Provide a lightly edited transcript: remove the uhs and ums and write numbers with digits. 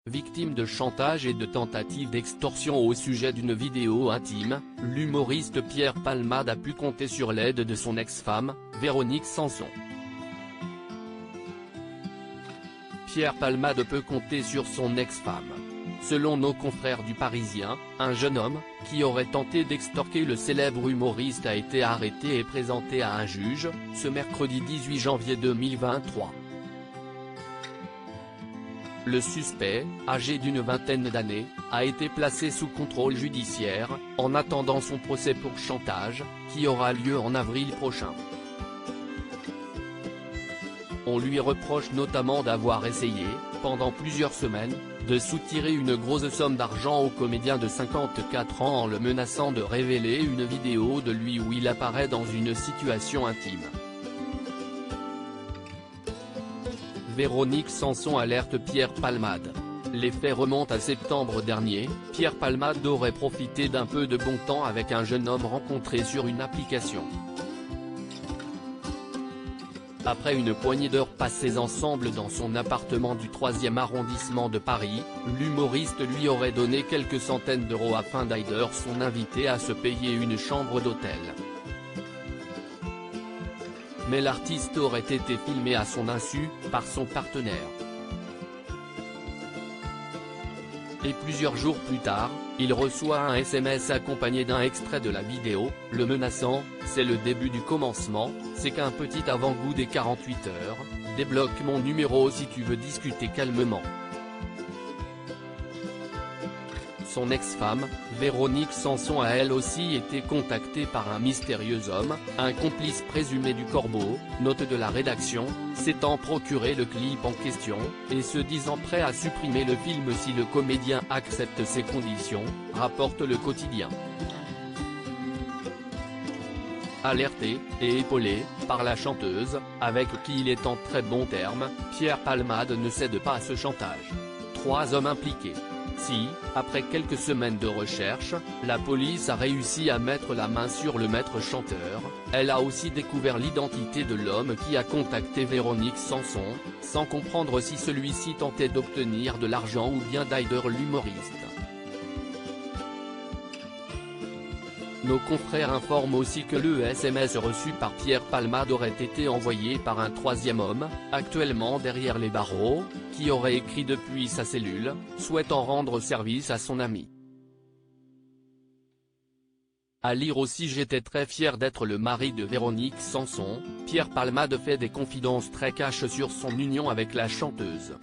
Victime de chantage et de tentative d'extorsion au sujet d'une vidéo intime, l'humoriste Pierre Palmade a pu compter sur l'aide de son ex-femme, Véronique Sanson. Pierre Palmade peut compter sur son ex-femme. Selon nos confrères du Parisien, un jeune homme, qui aurait tenté d'extorquer le célèbre humoriste a été arrêté et présenté à un juge, ce mercredi 18 janvier 2023. Le suspect, âgé d'une vingtaine d'années, a été placé sous contrôle judiciaire, en attendant son procès pour chantage, qui aura lieu en avril prochain. On lui reproche notamment d'avoir essayé, pendant plusieurs semaines, de soutirer une grosse somme d'argent au comédien de 54 ans en le menaçant de révéler une vidéo de lui où il apparaît dans une situation intime. Véronique Sanson alerte Pierre Palmade. Les faits remontent à septembre dernier, Pierre Palmade aurait profité d'un peu de bon temps avec un jeune homme rencontré sur une application. Après une poignée d'heures passées ensemble dans son appartement du 3e arrondissement de Paris, l'humoriste lui aurait donné quelques centaines d'euros afin d'aider son invité à se payer une chambre d'hôtel. Mais l'artiste aurait été filmé à son insu, par son partenaire. Et plusieurs jours plus tard, il reçoit un SMS accompagné d'un extrait de la vidéo, le menaçant « C'est le début du commencement, c'est qu'un petit avant-goût des 48 heures, débloque mon numéro si tu veux discuter calmement ». Son ex-femme, Véronique Sanson a elle aussi été contactée par un mystérieux homme, un complice présumé du Corbeau, note de la rédaction, s'étant procuré le clip en question, et se disant prêt à supprimer le film si le comédien accepte ses conditions, rapporte le quotidien. Alerté, et épaulé, par la chanteuse, avec qui il est en très bons termes, Pierre Palmade ne cède pas à ce chantage. 3 hommes impliqués. Si, après quelques semaines de recherche, la police a réussi à mettre la main sur le maître chanteur, elle a aussi découvert l'identité de l'homme qui a contacté Véronique Sanson, sans comprendre si celui-ci tentait d'obtenir de l'argent ou bien d'aider l'humoriste. Nos confrères informent aussi que le SMS reçu par Pierre Palmade aurait été envoyé par un 3e homme, actuellement derrière les barreaux, qui aurait écrit depuis sa cellule, souhaitant rendre service à son ami. À lire aussi J'étais très fier d'être le mari de Véronique Sanson, Pierre Palmade fait des confidences très cash sur son union avec la chanteuse.